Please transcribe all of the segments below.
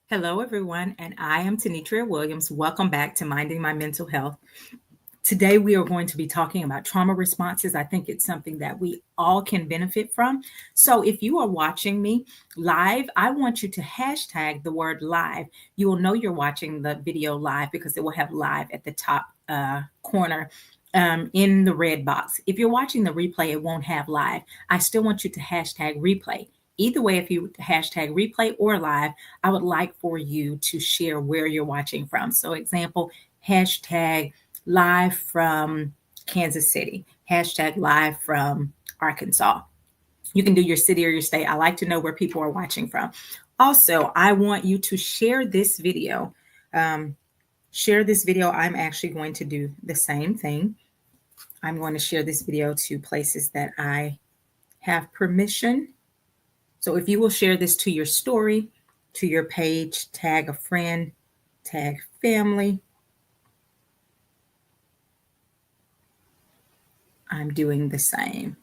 Hello, everyone, and I am Tenitria Williams. Welcome back to Minding My Mental Health. Today, we are going to be talking about trauma responses. I think it's something that we all can benefit from. So, if you are watching me live, I want you to hashtag the word live. You will know you're watching the video live because it will have live at the top corner in the red box. If you're watching the replay, it won't have live. I still want you to hashtag replay. Either way, if you hashtag replay or live, I would like for you to share where you're watching from. So, example, hashtag live from Kansas City, hashtag live from Arkansas. You can do your city or your state. I like to know where people are watching from. Also, I want you to share this video. Share this video. I'm actually going to do the same thing. I'm going to share this video to places that I have permission. So if you will share this to your story, to your page, tag a friend, tag family. I'm doing the same.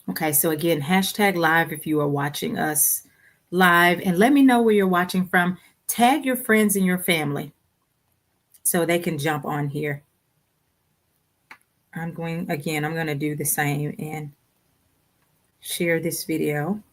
Okay, so again, hashtag live if you are watching us live, and let me know where you're watching from. Tag your friends and your family so they can jump on here. I'm going to do the same and share this video.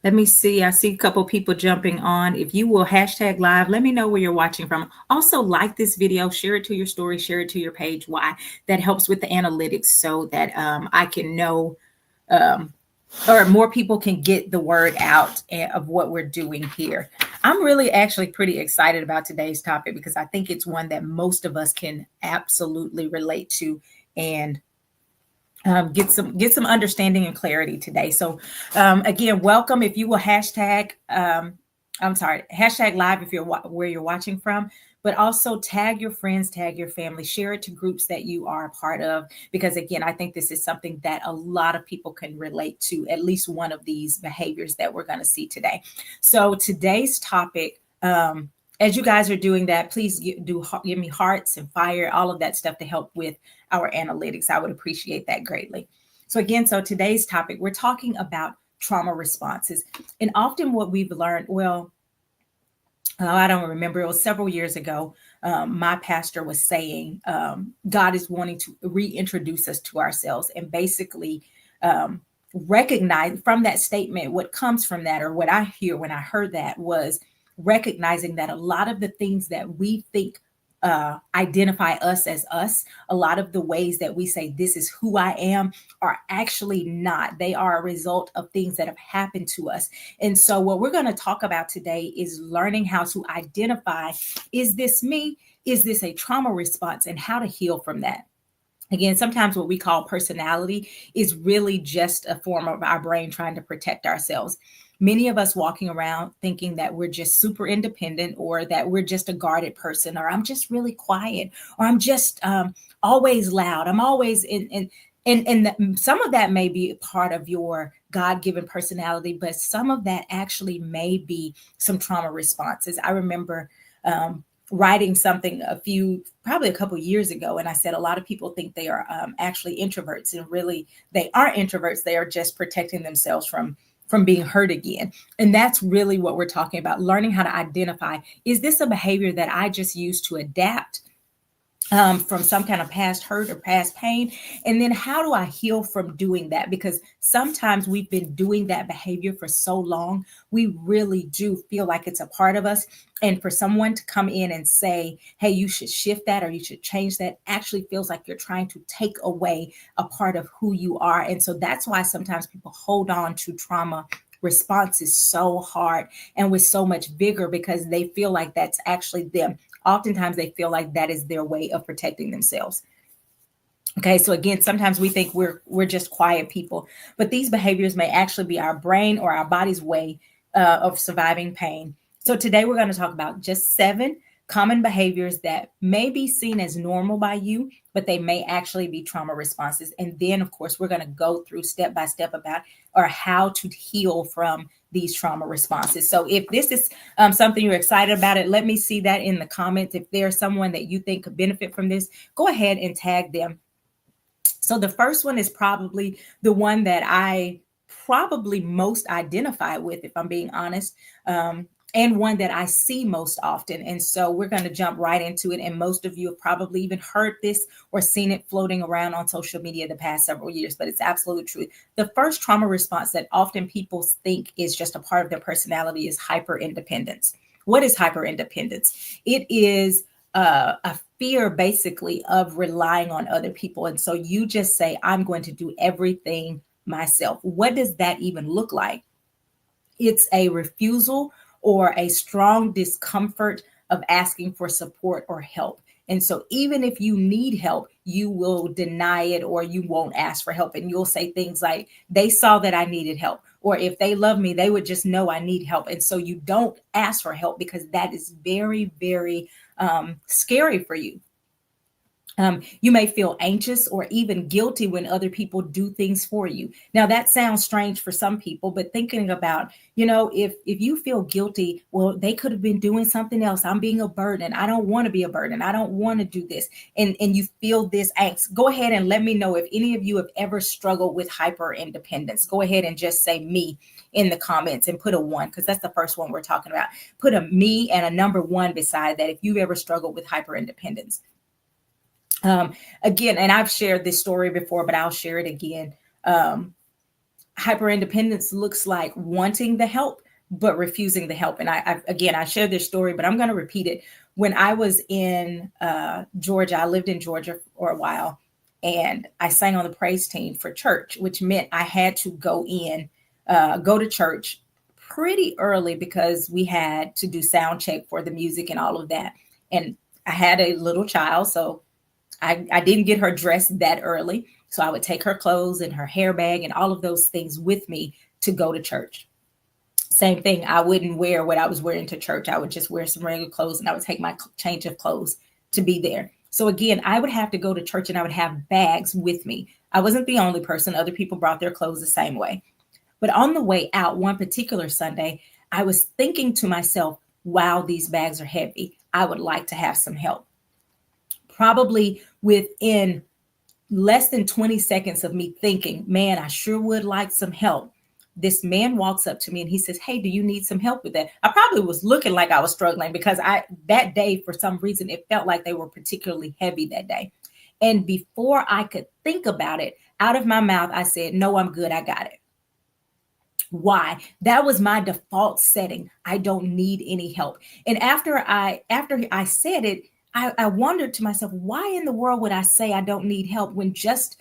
Let me see. I see a couple people jumping on. If you will hashtag live, let me know where you're watching from. Also, like this video, share it to your story, share it to your page. Why? That helps with the analytics so that I can know or more people can get the word out of what we're doing here. I'm really actually pretty excited about today's topic because I think it's one that most of us can absolutely relate to and get some understanding and clarity today. So again, welcome. If you will hashtag hashtag live if you're where you're watching from, but also tag your friends, tag your family, share it to groups that you are a part of, because again, I think this is something that a lot of people can relate to, at least one of these behaviors that we're going to see today. So today's topic, as you guys are doing that, please give me hearts and fire, all of that stuff to help with our analytics. I would appreciate that greatly. So again, today's topic, we're talking about trauma responses. And often what we've learned, I don't remember, it was several years ago, my pastor was saying God is wanting to reintroduce us to ourselves and basically recognize from that statement, what comes from that, or what I hear when I heard that was recognizing that a lot of the things that we think identify us as us, a lot of the ways that we say this is who I am are actually not. They are a result of things that have happened to us. And so what we're going to talk about today is learning how to identify, is this me? Is this a trauma response, and how to heal from that? Again, sometimes what we call personality is really just a form of our brain trying to protect ourselves. Many of us walking around thinking that we're just super independent, or that we're just a guarded person, or I'm just really quiet, or I'm just always loud. I'm always in. And some of that may be part of your God-given personality, but some of that actually may be some trauma responses. I remember writing something probably a couple years ago, and I said a lot of people think they are actually introverts, and really they aren't introverts. They are just protecting themselves from being hurt again. And that's really what we're talking about, learning how to identify, is this a behavior that I just use to adapt from some kind of past hurt or past pain? And then how do I heal from doing that? Because sometimes we've been doing that behavior for so long, we really do feel like it's a part of us. And for someone to come in and say, hey, you should shift that, or you should change that, actually feels like you're trying to take away a part of who you are. And so that's why sometimes people hold on to trauma responses so hard and with so much vigor, because they feel like that's actually them. Oftentimes they feel like that is their way of protecting themselves. Okay, so again, sometimes we think we're just quiet people, but these behaviors may actually be our brain or our body's way of surviving pain. So today we're going to talk about just 7 common behaviors that may be seen as normal by you, but they may actually be trauma responses. And then, of course, we're going to go through step by step about or how to heal from these trauma responses. So if this is something you're excited about it, let me see that in the comments. If there's someone that you think could benefit from this, go ahead and tag them. So the first one is probably the one that I probably most identify with, if I'm being honest, and one that I see most often. And so we're going to jump right into it. And most of you have probably even heard this or seen it floating around on social media the past several years, but it's absolute truth. The first trauma response that often people think is just a part of their personality is hyper independence. What is hyper independence? It is a fear basically of relying on other people. And so you just say, I'm going to do everything myself. What does that even look like? It's a refusal or a strong discomfort of asking for support or help. And so even if you need help, you will deny it or you won't ask for help. And you'll say things like, they saw that I needed help. Or if they love me, they would just know I need help. And so you don't ask for help because that is very, very scary for you. You may feel anxious or even guilty when other people do things for you. Now, that sounds strange for some people, but thinking about, if you feel guilty, well, they could have been doing something else. I'm being a burden. I don't want to be a burden. I don't want to do this. And you feel this angst. Go ahead and let me know if any of you have ever struggled with hyper independence. Go ahead and just say me in the comments and put a 1, because that's the first one we're talking about. Put a me and a number 1 beside that if you've ever struggled with hyper independence. Again, and I've shared this story before, but I'll share it again. Hyper independence looks like wanting the help, but refusing the help. And I shared this story, but I'm going to repeat it. When I was in Georgia, I lived in Georgia for a while, and I sang on the praise team for church, which meant I had to go to church pretty early because we had to do sound check for the music and all of that. And I had a little child, so I didn't get her dressed that early. So I would take her clothes and her hair bag and all of those things with me to go to church. Same thing. I wouldn't wear what I was wearing to church. I would just wear some regular clothes and I would take my change of clothes to be there. So again, I would have to go to church and I would have bags with me. I wasn't the only person. Other people brought their clothes the same way. But on the way out one particular Sunday, I was thinking to myself, wow, these bags are heavy. I would like to have some help. Probably within less than 20 seconds of me thinking, man, I sure would like some help, this man walks up to me and he says, hey, do you need some help with that? I probably was looking like I was struggling because that day, for some reason, it felt like they were particularly heavy that day. And before I could think about it, out of my mouth, I said, no, I'm good. I got it. Why? That was my default setting. I don't need any help. And after I said it, I wondered to myself, why in the world would I say I don't need help when just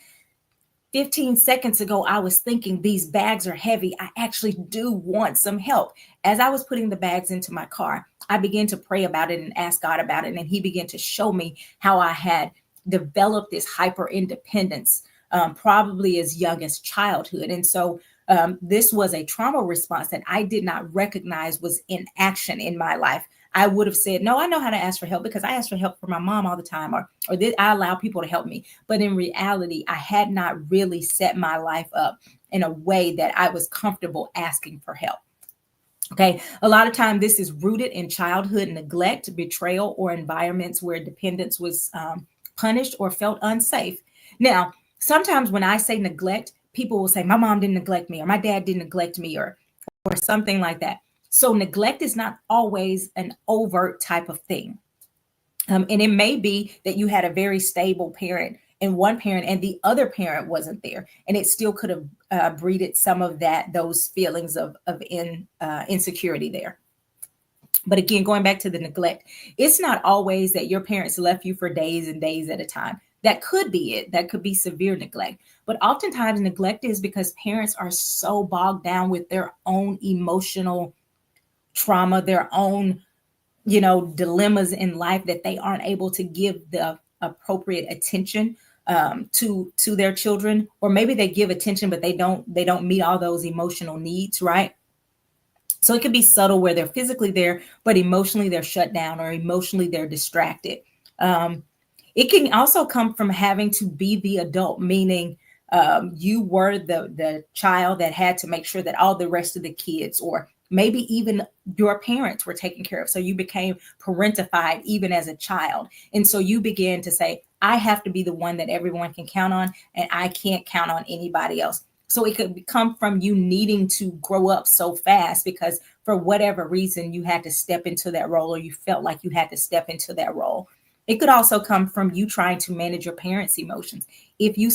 15 seconds ago, I was thinking these bags are heavy. I actually do want some help. As I was putting the bags into my car, I began to pray about it and ask God about it. And he began to show me how I had developed this hyper independence, probably as young as childhood. And so this was a trauma response that I did not recognize was in action in my life. I would have said, no, I know how to ask for help because I ask for help for my mom all the time, or I allow people to help me. But in reality, I had not really set my life up in a way that I was comfortable asking for help. Okay. A lot of time this is rooted in childhood neglect, betrayal, or environments where dependence was punished or felt unsafe. Now, sometimes when I say neglect, people will say, my mom didn't neglect me, or my dad didn't neglect me, or something like that. So neglect is not always an overt type of thing. And it may be that you had a very stable parent and one parent and the other parent wasn't there. And it still could have breeded some of those feelings of insecurity there. But again, going back to the neglect, it's not always that your parents left you for days and days at a time. That could be it. That could be severe neglect. But oftentimes neglect is because parents are so bogged down with their own emotional trauma, their own, dilemmas in life that they aren't able to give the appropriate attention to their children. Or maybe they give attention, but they don't meet all those emotional needs, right? So it could be subtle where they're physically there, but emotionally they're shut down or emotionally they're distracted. It can also come from having to be the adult, meaning You were the child that had to make sure that all the rest of the kids, or maybe even your parents, were taken care of. So you became parentified even as a child. And so you began to say, I have to be the one that everyone can count on, and I can't count on anybody else. So it could come from you needing to grow up so fast because for whatever reason you had to step into that role, or you felt like you had to step into that role. It could also come from you trying to manage your parents' emotions. If you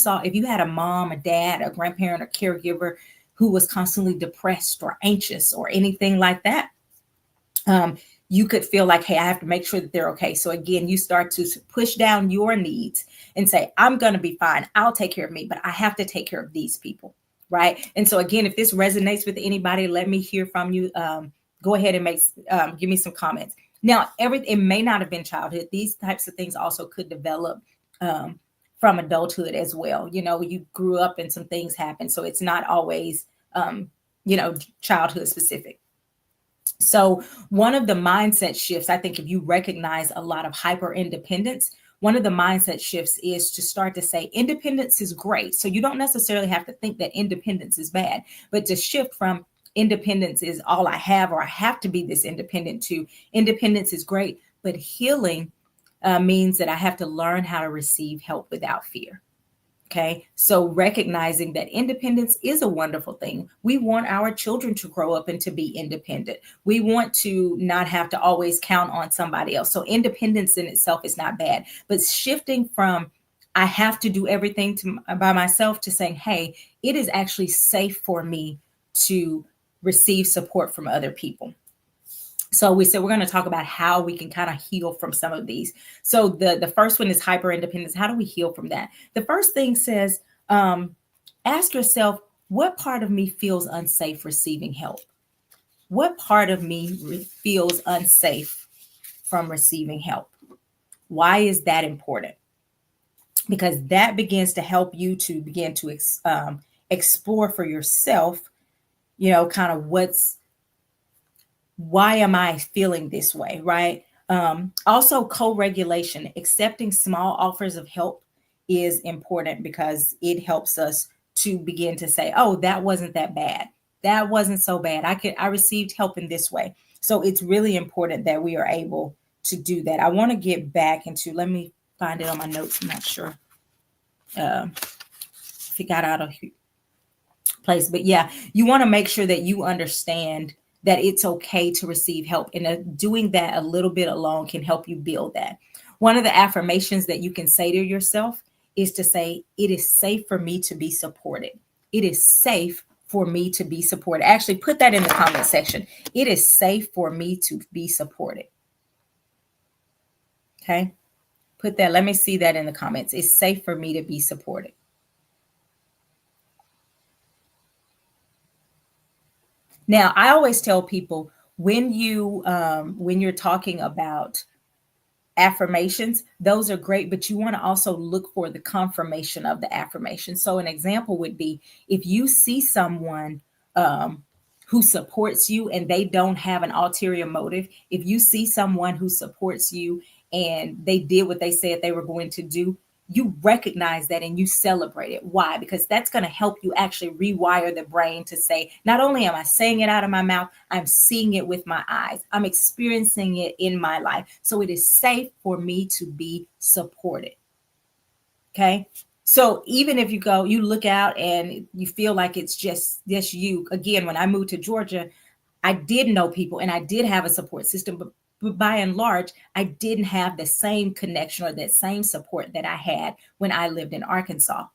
had a mom, a dad, a grandparent, a caregiver who was constantly depressed or anxious or anything like that, you could feel like, hey, I have to make sure that they're okay. So again, you start to push down your needs and say, I'm going to be fine. I'll take care of me, but I have to take care of these people. Right. And so again, if this resonates with anybody, let me hear from you. Go ahead and give me some comments. Now, it may not have been childhood. These types of things also could develop from adulthood as well. You grew up and some things happen. So it's not always, childhood specific. So one of the mindset shifts, I think if you recognize a lot of hyper independence, one of the mindset shifts is to start to say independence is great. So you don't necessarily have to think that independence is bad, but to shift from independence is all I have, or I have to be this independent, to independence is great, but healing means that I have to learn how to receive help without fear. Okay, so recognizing that independence is a wonderful thing. We want our children to grow up and to be independent. We want to not have to always count on somebody else. So independence in itself is not bad, but shifting from I have to do everything by myself to saying, hey, it is actually safe for me to receive support from other people. So we said we're going to talk about how we can kind of heal from some of these. So the first one is hyper independence. How do we heal from that? The first thing says, ask yourself, what part of me feels unsafe receiving help? What part of me feels unsafe from receiving help? Why is that important? Because that begins to help you to begin to explore for yourself, kind of why am I feeling this way, right? Also, co-regulation, accepting small offers of help is important because it helps us to begin to say, oh, that wasn't that bad. That wasn't so bad. I received help in this way. So it's really important that we are able to do that. I want to get back into, let me find it on my notes. I'm not sure if it got out of place, but yeah, you want to make sure that you understand that it's okay to receive help. And doing that a little bit alone can help you build that. One of the affirmations that you can say to yourself is to say, it is safe for me to be supported. It is safe for me to be supported. Actually, put that in the comment section. It is safe for me to be supported. Okay. Put that. Let me see that in the comments. It's safe for me to be supported. Now, I always tell people when you're talking about affirmations, those are great, but you want to also look for the confirmation of the affirmation. So an example would be if you see someone who supports you and they don't have an ulterior motive, if you see someone who supports you and they did what they said they were going to do, you recognize that and you celebrate it. Why? Because that's going to help you actually rewire the brain to say, not only am I saying it out of my mouth, I'm seeing it with my eyes. I'm experiencing it in my life. So it is safe for me to be supported. Okay. So even if you look out and you feel like it's just you, again, when I moved to Georgia, I did know people and I did have a support system, but by and large, I didn't have the same connection or that same support that I had when I lived in Arkansas.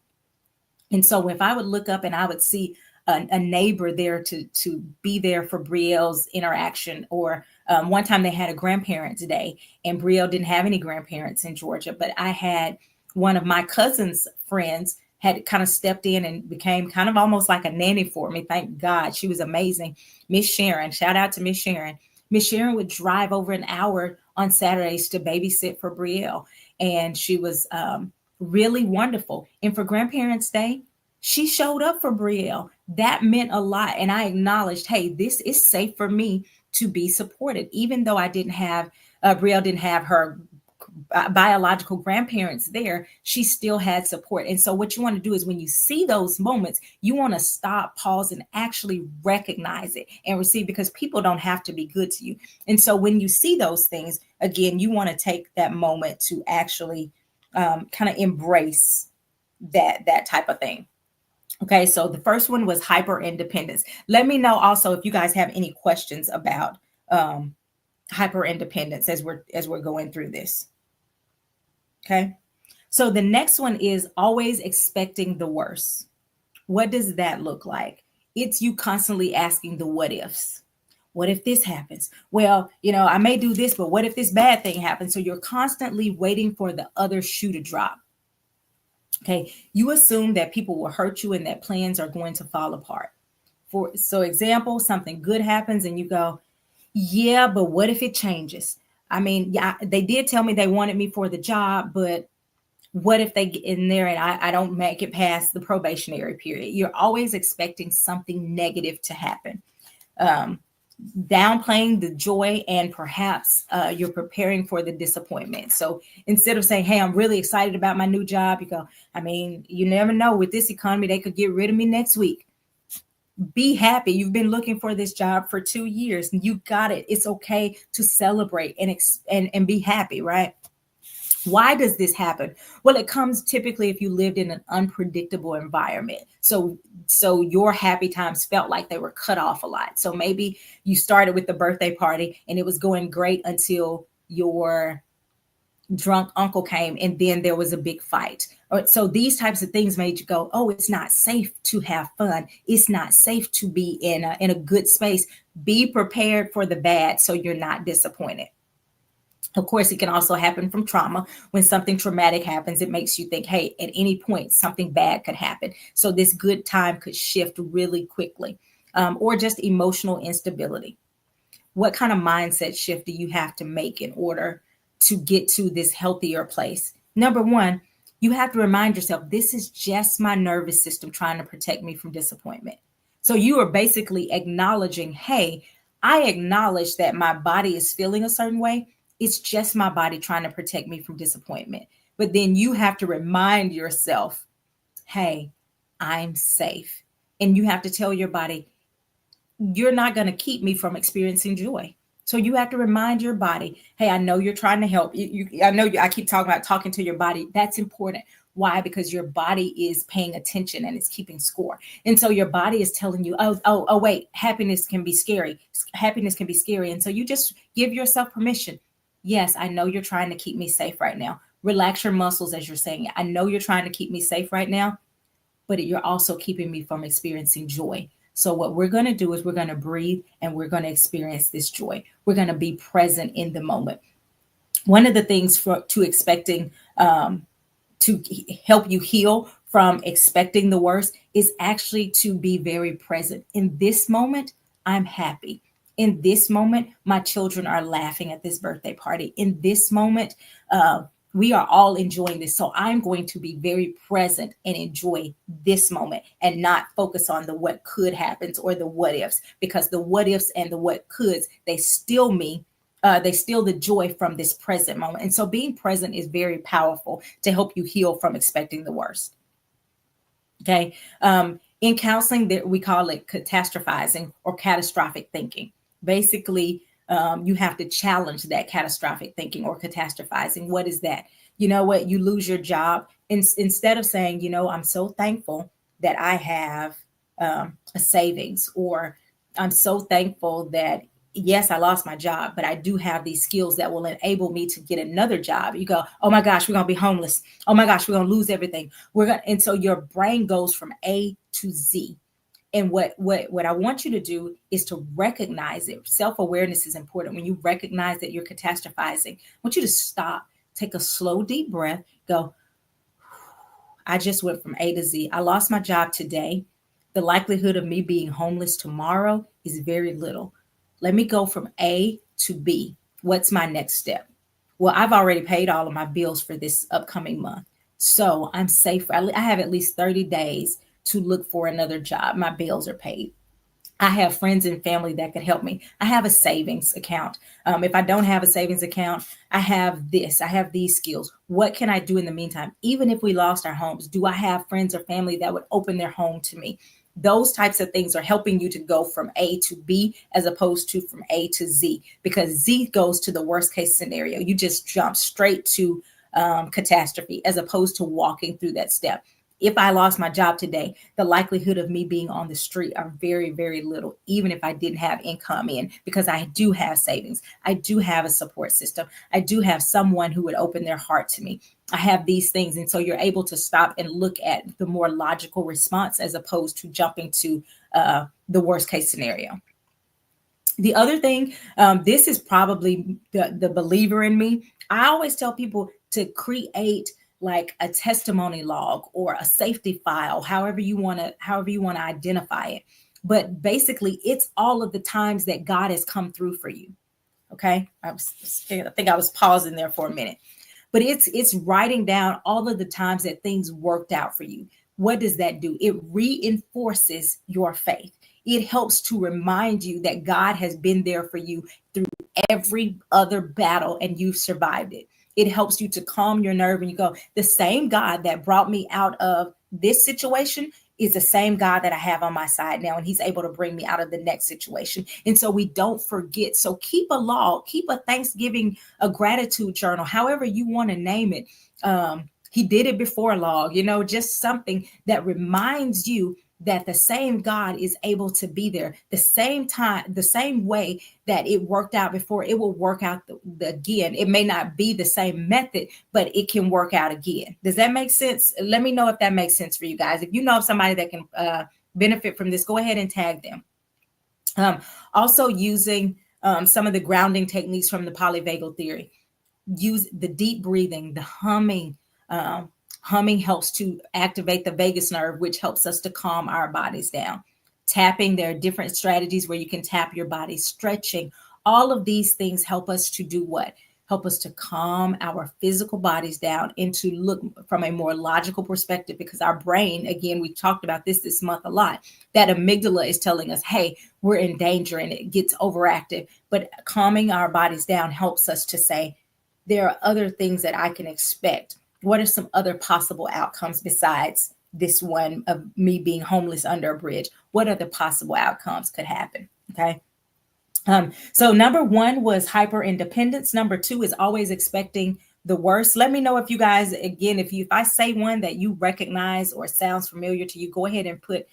And so if I would look up and I would see a neighbor there to be there for Brielle's interaction, or one time they had a grandparents' day and Brielle didn't have any grandparents in Georgia, but I had one of my cousin's friends had kind of stepped in and became kind of almost like a nanny for me. Thank God. She was amazing. Miss Sharon, shout out to Miss Sharon. Miss Sharon would drive over an hour on Saturdays to babysit for Brielle. And she was really wonderful. And for Grandparents' Day, she showed up for Brielle. That meant a lot. And I acknowledged, hey, this is safe for me to be supported. Even though I didn't have, Brielle didn't have her biological grandparents there, she still had support. And so what you want to do is when you see those moments, you want to stop, pause, and actually recognize it and receive, because people don't have to be good to you. And so when you see those things, again, you want to take that moment to actually kind of embrace that type of thing. Okay, so the first one was hyper independence. Let me know also if you guys have any questions about hyper independence as we're going through this. Okay, so the next one is always expecting the worst. What does that look like? It's you constantly asking the what ifs. What if this happens? Well, I may do this, but what if this bad thing happens? So you're constantly waiting for the other shoe to drop. Okay, you assume that people will hurt you and that plans are going to fall apart. So example, something good happens and you go, yeah, but what if it changes? I mean, yeah, they did tell me they wanted me for the job, but what if they get in there and I don't make it past the probationary period? You're always expecting something negative to happen. Downplaying the joy, and perhaps you're preparing for the disappointment. So instead of saying, hey, I'm really excited about my new job, you go, I mean, you never know, with this economy, they could get rid of me next week. Be happy. You've been looking for this job for 2 years and you got it. It's okay to celebrate and be happy, right? Why does this happen? Well, it comes typically if you lived in an unpredictable environment. So your happy times felt like they were cut off a lot. So maybe you started with the birthday party and it was going great until your drunk uncle came and then there was a big fight. So these types of things made you go, oh, it's not safe to have fun. It's not safe to be in a good space. Be prepared for the bad so you're not disappointed. Of course, it can also happen from trauma. When something traumatic happens, it makes you think, hey, at any point, something bad could happen. So this good time could shift really quickly, or just emotional instability. What kind of mindset shift do you have to make in order to get to this healthier place? Number one, you have to remind yourself, this is just my nervous system trying to protect me from disappointment. So you are basically acknowledging, hey, I acknowledge that my body is feeling a certain way. It's just my body trying to protect me from disappointment. But then you have to remind yourself, hey, I'm safe. And you have to tell your body, you're not going to keep me from experiencing joy. So you have to remind your body, hey, I know you're trying to help. I keep talking about talking to your body. That's important. Why? Because your body is paying attention and it's keeping score. And so your body is telling you, oh, wait, happiness can be scary. Happiness can be scary. And so you just give yourself permission. Yes, I know you're trying to keep me safe right now. Relax your muscles as you're saying it. I know you're trying to keep me safe right now, but you're also keeping me from experiencing joy. So what we're going to do is we're going to breathe and we're going to experience this joy. We're going to be present in the moment. One of the things to help you heal from expecting the worst is actually to be very present. In this moment, I'm happy. In this moment, my children are laughing at this birthday party. In this moment, we are all enjoying this. So I'm going to be very present and enjoy this moment and not focus on the what could happen or the what ifs, because the what ifs and the what coulds, they steal the joy from this present moment. And so being present is very powerful to help you heal from expecting the worst. Okay. In counseling, we call it catastrophizing or catastrophic thinking. Basically, you have to challenge that catastrophic thinking or catastrophizing. What is that? You know what? You lose your job. Instead of saying, I'm so thankful that I have a savings, or I'm so thankful that, yes, I lost my job, but I do have these skills that will enable me to get another job. You go, oh my gosh, we're going to be homeless. Oh my gosh, we're going to lose everything. And so your brain goes from A to Z. And what I want you to do is to recognize it. Self-awareness is important. When you recognize that you're catastrophizing, I want you to stop, take a slow, deep breath, go, I just went from A to Z. I lost my job today. The likelihood of me being homeless tomorrow is very little. Let me go from A to B. What's my next step? Well, I've already paid all of my bills for this upcoming month. So I'm safe. I have at least 30 days to look for another job. My bills are paid. I have friends and family that could help me. I have a savings account. If I don't have a savings account, I have this, I have these skills. What can I do in the meantime? Even if we lost our homes, do I have friends or family that would open their home to me? Those types of things are helping you to go from A to B as opposed to from A to Z, because Z goes to the worst case scenario. You just jump straight to catastrophe as opposed to walking through that step. If I lost my job today, the likelihood of me being on the street are very, very little, even if I didn't have income in, because I do have savings. I do have a support system. I do have someone who would open their heart to me. I have these things. And so you're able to stop and look at the more logical response as opposed to jumping to the worst case scenario. The other thing, this is probably the believer in me. I always tell people to create like a testimony log or a safety file, however you want to identify it. But basically, it's all of the times that God has come through for you. Okay, I think I was pausing there for a minute, but it's writing down all of the times that things worked out for you. What does that do? It reinforces your faith. It helps to remind you that God has been there for you through every other battle and you've survived it. It helps you to calm your nerve and you go, the same God that brought me out of this situation is the same God that I have on my side now, and he's able to bring me out of the next situation. And so we don't forget. So keep a log, keep a Thanksgiving, a gratitude journal, however you want to name it. He did it before log, just something that reminds you that the same God is able to be there the same time, the same way that it worked out before, it will work out again. It may not be the same method, but it can work out again. Does that make sense? Let me know if that makes sense for you guys. If you know of somebody that can benefit from this, go ahead and tag them. Also using some of the grounding techniques from the polyvagal theory. Use the deep breathing, the humming. Humming helps to activate the vagus nerve, which helps us to calm our bodies down. Tapping, there are different strategies where you can tap your body. Stretching, all of these things help us to do what? Help us to calm our physical bodies down and to look from a more logical perspective, because our brain, again, we talked about this month a lot, that amygdala is telling us, hey, we're in danger, and it gets overactive. But calming our bodies down helps us to say, there are other things that I can expect. What are some other possible outcomes besides this one of me being homeless under a bridge? What other possible outcomes could happen? Okay. So number one was hyper independence. Number two is always expecting the worst. Let me know if you guys, again, if I say one that you recognize or sounds familiar to you, go ahead and put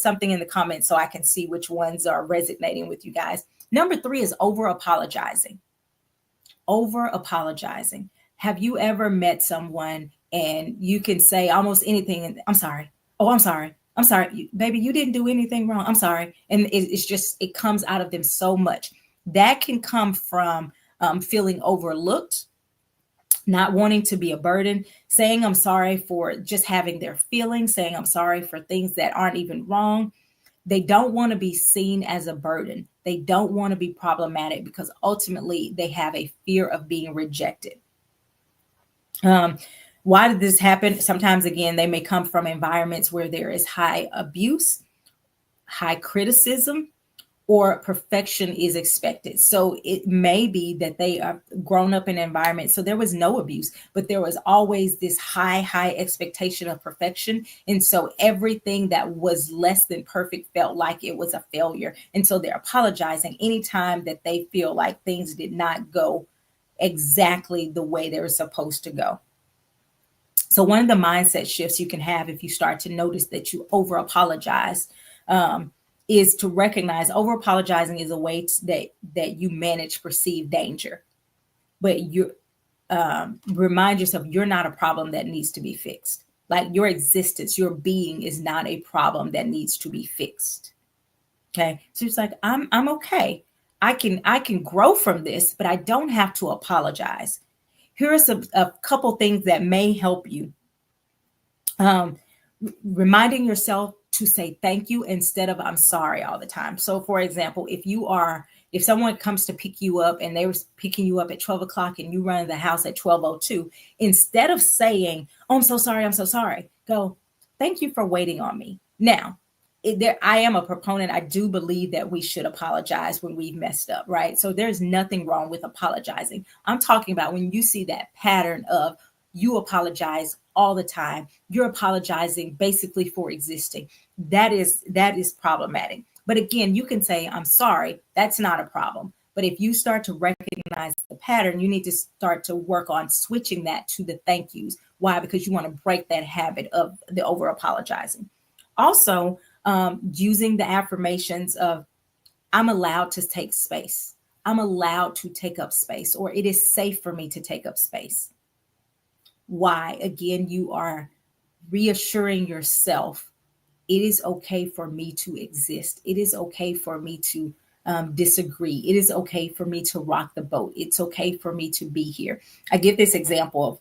something in the comments so I can see which ones are resonating with you guys. Number three is over apologizing. Over apologizing. Have you ever met someone and you can say almost anything? And I'm sorry. Oh, I'm sorry. I'm sorry, baby, you didn't do anything wrong. I'm sorry. And it's just, it comes out of them so much. That can come from feeling overlooked, not wanting to be a burden, saying I'm sorry for just having their feelings, saying I'm sorry for things that aren't even wrong. They don't want to be seen as a burden. They don't want to be problematic because ultimately they have a fear of being rejected. Why did this happen? Sometimes, again, they may come from environments where there is high abuse, high criticism, or perfection is expected. So it may be that they are grown up in an environment. So there was no abuse, but there was always this high expectation of perfection. And so everything that was less than perfect felt like it was a failure. And so they're apologizing anytime that they feel like things did not go exactly the way they were supposed to go. So one of the mindset shifts you can have if you start to notice that you over apologize is to recognize over apologizing is a way that you manage perceived danger, but you remind yourself you're not a problem that needs to be fixed. Like your existence, your being is not a problem that needs to be fixed. Okay, so it's like I'm okay. I can grow from this, but I don't have to apologize. Here are a couple things that may help you. Reminding yourself to say thank you instead of I'm sorry all the time. So for example, if someone comes to pick you up and they were picking you up at 12 o'clock and you run to the house at 12:02, instead of saying, oh, I'm so sorry, go, thank you for waiting on me. Now, I am a proponent. I do believe that we should apologize when we've messed up, right? So there's nothing wrong with apologizing. I'm talking about when you see that pattern of you apologize all the time, you're apologizing basically for existing. That is problematic. But again, you can say, I'm sorry, that's not a problem. But if you start to recognize the pattern, you need to start to work on switching that to the thank yous. Why? Because you want to break that habit of the over apologizing. Also, using the affirmations of, I'm allowed to take space. I'm allowed to take up space, or it is safe for me to take up space. Why? Again, you are reassuring yourself, it is okay for me to exist. It is okay for me to disagree. It is okay for me to rock the boat. It's okay for me to be here. I give this example of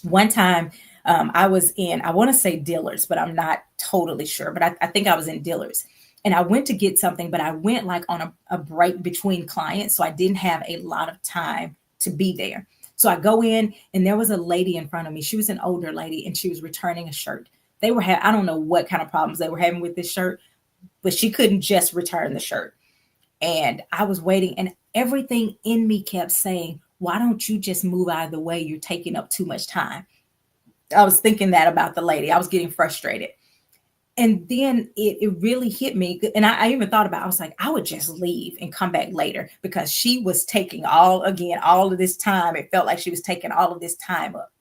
one time I was in, I want to say Dillard's, but I'm not totally sure, but I think I was in Dillard's. And I went to get something, but I went like on a break between clients. So I didn't have a lot of time to be there. So I go in and there was a lady in front of me. She was an older lady and she was returning a shirt. They were I don't know what kind of problems they were having with this shirt, but she couldn't just return the shirt. And I was waiting and everything in me kept saying, why don't you just move out of the way? You're taking up too much time. I was thinking that about the lady. I was getting frustrated. And then it really hit me. And I even thought about, I was like, I would just leave and come back later because she was taking all of this time. It felt like she was taking all of this time up.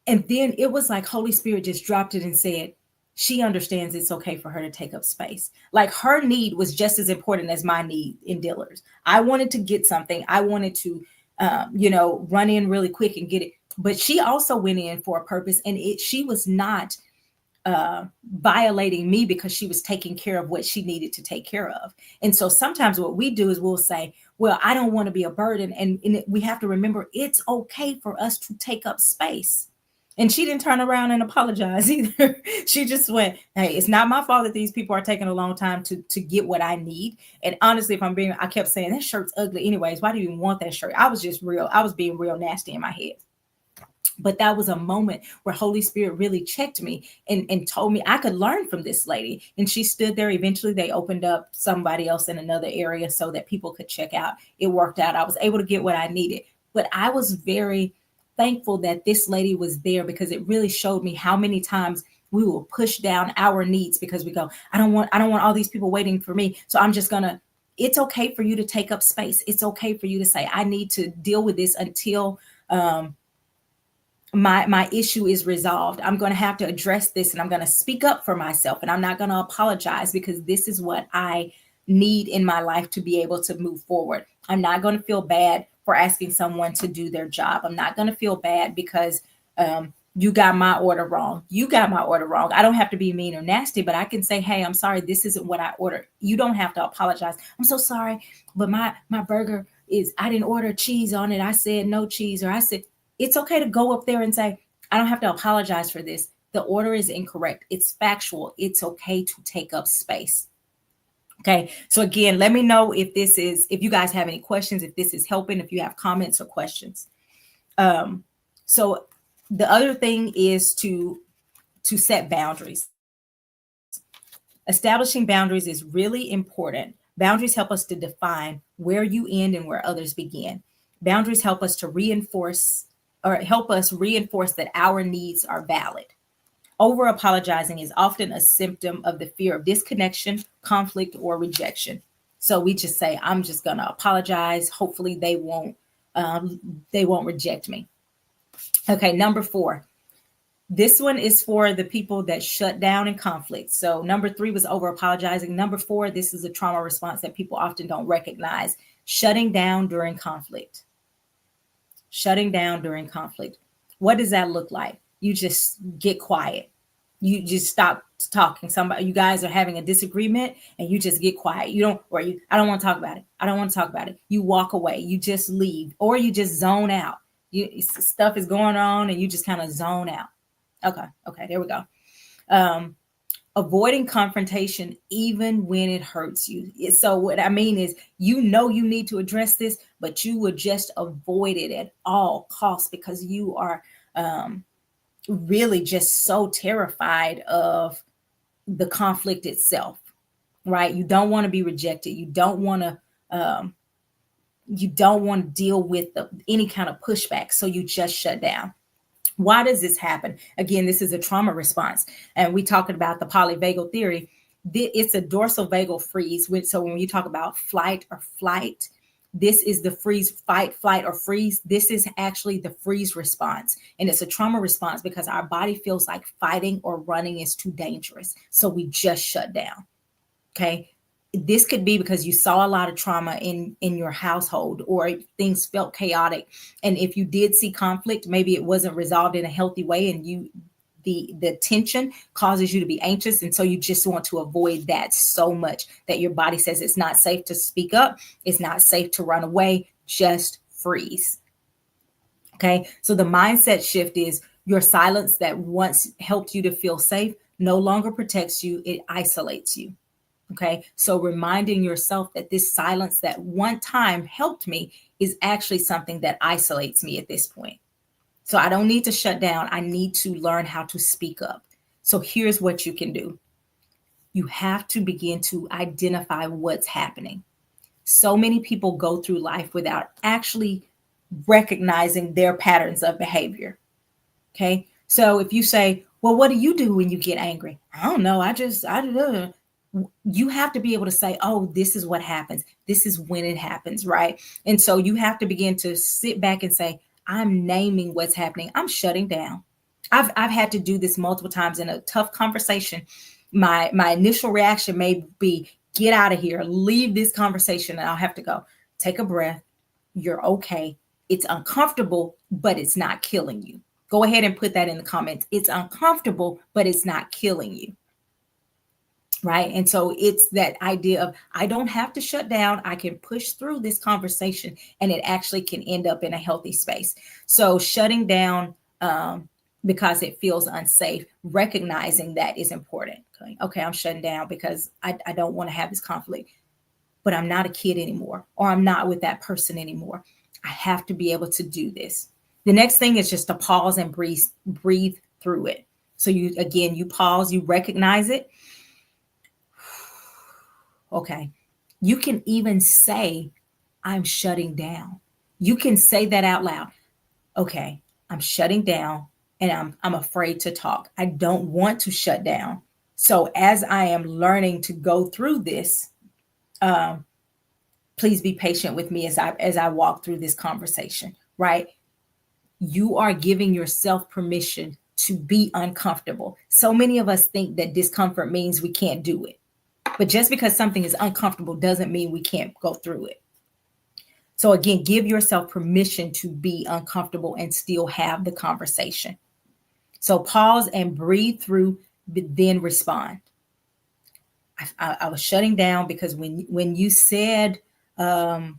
And then it was like Holy Spirit just dropped it and said, she understands it's okay for her to take up space. Like her need was just as important as my need in Dillard's. I wanted to get something. I wanted to, run in really quick and get it. But she also went in for a purpose, and she was not violating me because she was taking care of what she needed to take care of. And so sometimes what we do is we'll say, well, I don't want to be a burden. And we have to remember it's okay for us to take up space. And she didn't turn around and apologize either. She just went, hey, it's not my fault that these people are taking a long time to get what I need. And honestly, I kept saying that shirt's ugly anyways. Why do you even want that shirt? I was being real nasty in my head. But that was a moment where Holy Spirit really checked me and told me I could learn from this lady. And she stood there. Eventually, they opened up somebody else in another area so that people could check out. It worked out. I was able to get what I needed. But I was very thankful that this lady was there because it really showed me how many times we will push down our needs because we go, I don't want all these people waiting for me. So I'm just it's okay for you to take up space. It's okay for you to say, I need to deal with this until my issue is resolved. I'm going to have to address this and I'm going to speak up for myself and I'm not going to apologize because this is what I need in my life to be able to move forward. I'm not going to feel bad for asking someone to do their job. I'm not going to feel bad because you got my order wrong. You got my order wrong. I don't have to be mean or nasty, but I can say, hey, I'm sorry. This isn't what I ordered. You don't have to apologize. I'm so sorry, but my burger I didn't order cheese on it. I said no cheese, or I said, it's okay to go up there and say, I don't have to apologize for this. The order is incorrect. It's factual. It's okay to take up space. Okay. So again, let me know if you guys have any questions, if this is helping, if you have comments or questions. So the other thing is to set boundaries. Establishing boundaries is really important. Boundaries help us to define where you end and where others begin. Boundaries help us to reinforce that our needs are valid. Over apologizing is often a symptom of the fear of disconnection, conflict, or rejection. So we just say, I'm just going to apologize. Hopefully they won't reject me. Okay, number 4. This one is for the people that shut down in conflict. So number 3 was over apologizing. Number 4, this is a trauma response that people often don't recognize. Shutting down during conflict. Shutting down during conflict. What does that look like? You just get quiet. You just stop talking. You guys are having a disagreement and you just get quiet. I don't want to talk about it. I don't want to talk about it. You walk away. You just leave, or you just zone out. Stuff is going on and you just kind of zone out. Okay, there we go. Avoiding confrontation even when it hurts you. So what I mean is, you need to address this, but you would just avoid it at all costs because you are really just so terrified of the conflict itself, right? You don't want to be rejected. You don't want to deal with any kind of pushback. So you just shut down. Why does this happen? Again, this is a trauma response. And we talking about the polyvagal theory. It's a dorsal vagal freeze. So when you talk about flight or flight, this is the freeze, fight, flight, or freeze. This is actually the freeze response. And it's a trauma response because our body feels like fighting or running is too dangerous. So we just shut down. Okay. This could be because you saw a lot of trauma in your household, or things felt chaotic. And if you did see conflict, maybe it wasn't resolved in a healthy way, and the tension causes you to be anxious. And so you just want to avoid that so much that your body says it's not safe to speak up. It's not safe to run away. Just freeze. Okay. So the mindset shift is your silence that once helped you to feel safe no longer protects you. It isolates you. Okay. So reminding yourself that this silence that one time helped me is actually something that isolates me at this point. So I don't need to shut down. I need to learn how to speak up. So here's what you can do. You have to begin to identify what's happening. So many people go through life without actually recognizing their patterns of behavior. Okay. So if you say, well, what do you do when you get angry? I don't know. I don't know. You have to be able to say, oh, this is what happens. This is when it happens, right? And so you have to begin to sit back and say, I'm naming what's happening. I'm shutting down. I've had to do this multiple times in a tough conversation. My initial reaction may be, get out of here, leave this conversation. And I'll have to go, take a breath. You're okay. It's uncomfortable, but it's not killing you. Go ahead and put that in the comments. It's uncomfortable, but it's not killing you. Right. And so it's that idea of, I don't have to shut down. I can push through this conversation, and it actually can end up in a healthy space. So shutting down because it feels unsafe, recognizing that is important. Okay, I'm shutting down because I don't want to have this conflict, but I'm not a kid anymore, or I'm not with that person anymore. I have to be able to do this. The next thing is just to pause and breathe through it. So you pause, you recognize it. Okay. You can even say, I'm shutting down. You can say that out loud. Okay, I'm shutting down, and I'm afraid to talk. I don't want to shut down. So as I am learning to go through this, please be patient with me as I walk through this conversation, right? You are giving yourself permission to be uncomfortable. So many of us think that discomfort means we can't do it. But just because something is uncomfortable doesn't mean we can't go through it. So again, give yourself permission to be uncomfortable and still have the conversation. So pause and breathe through, but then respond. I was shutting down because when you said you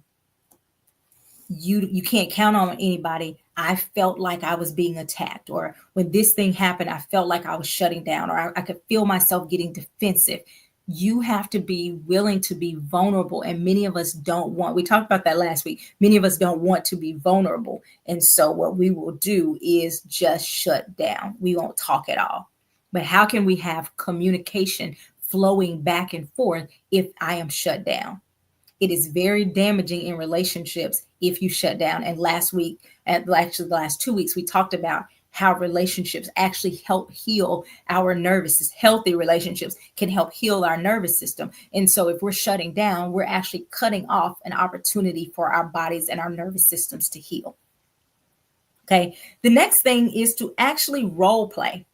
can't count on anybody, I felt like I was being attacked. Or when this thing happened, I felt like I was shutting down, or I could feel myself getting defensive. You have to be willing to be vulnerable. And many of us don't want, we talked about that last week. Many of us don't want to be vulnerable. And so what we will do is just shut down. We won't talk at all. But how can we have communication flowing back and forth if I am shut down? It is very damaging in relationships if you shut down. And last week, actually the last 2 weeks, we talked about how relationships actually help heal our nervous system. Healthy relationships can help heal our nervous system. And so if we're shutting down, we're actually cutting off an opportunity for our bodies and our nervous systems to heal. Okay. The next thing is to actually role play.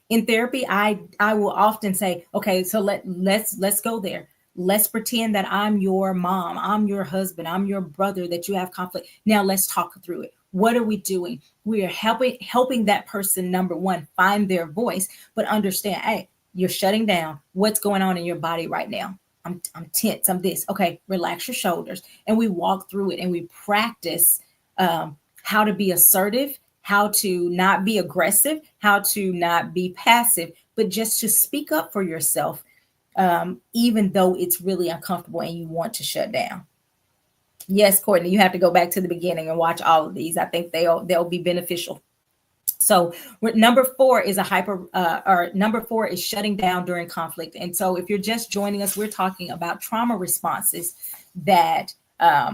In therapy, I will often say, okay, so let's go there. Let's pretend that I'm your mom, I'm your husband, I'm your brother, that you have conflict. Now let's talk through it. What are we doing? We are helping that person, number one, find their voice, but understand, hey, you're shutting down. What's going on in your body right now? I'm tense. I'm this. Okay, relax your shoulders. And we walk through it, and we practice how to be assertive, how to not be aggressive, how to not be passive, but just to speak up for yourself, even though it's really uncomfortable and you want to shut down. Yes, Courtney, you have to go back to the beginning and watch all of these. I think they'll be beneficial. So number four is a or number four is shutting down during conflict. And so if you're just joining us, we're talking about trauma responses that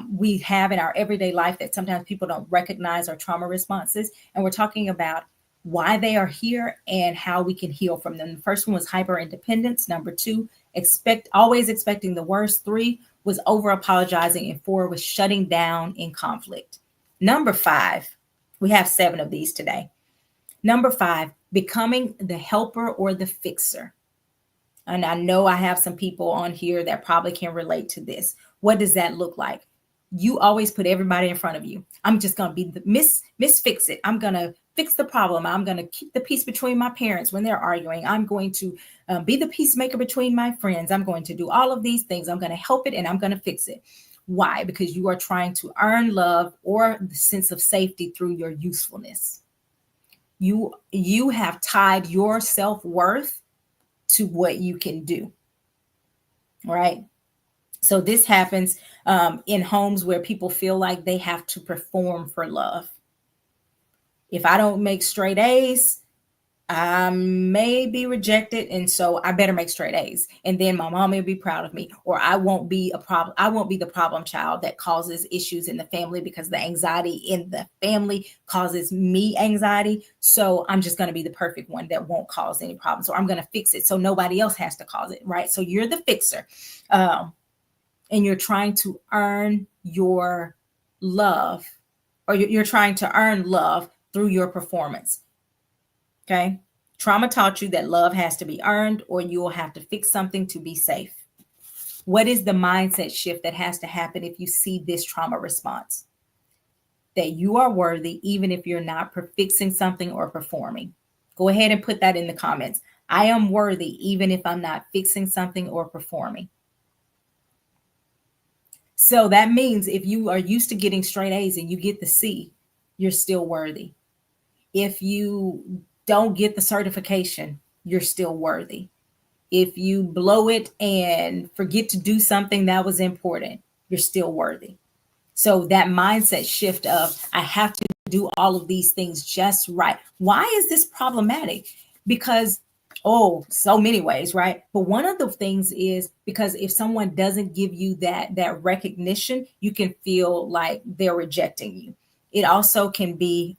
we have in our everyday life that sometimes people don't recognize are trauma responses. And we're talking about why they are here and how we can heal from them. The first one was hyper independence. Number two, always expecting the worst. Three was over apologizing. And four was shutting down in conflict. Number five, we have 7 of these today. Number 5, becoming the helper or the fixer. And I know I have some people on here that probably can relate to this. What does that look like? You always put everybody in front of you. I'm just going to be the Miss Fix It. I'm going to fix the problem. I'm going to keep the peace between my parents when they're arguing. I'm going to be the peacemaker between my friends. I'm going to do all of these things. I'm going to help it and I'm going to fix it. Why? Because you are trying to earn love or the sense of safety through your usefulness. You have tied your self-worth to what you can do, right? So this happens in homes where people feel like they have to perform for love. If I don't make straight A's, I may be rejected, and so I better make straight A's, and then my mom will be proud of me, or I won't be a problem. I won't be the problem child that causes issues in the family, because the anxiety in the family causes me anxiety. So I'm just going to be the perfect one that won't cause any problems, or I'm going to fix it so nobody else has to cause it, right? So you're the fixer, and you're trying to earn your love, or you're trying to earn love through your performance. Okay. Trauma taught you that love has to be earned, or you will have to fix something to be safe. What is the mindset shift that has to happen if you see this trauma response? That you are worthy, even if you're not fixing something or performing. Go ahead and put that in the comments. I am worthy, even if I'm not fixing something or performing. So that means if you are used to getting straight A's and you get the C, you're still worthy. If you don't get the certification, you're still worthy. If you blow it and forget to do something that was important, you're still worthy. So that mindset shift of I have to do all of these things just right. Why is this problematic? Because, so many ways, right? But one of the things is because if someone doesn't give you that recognition, you can feel like they're rejecting you. It also can be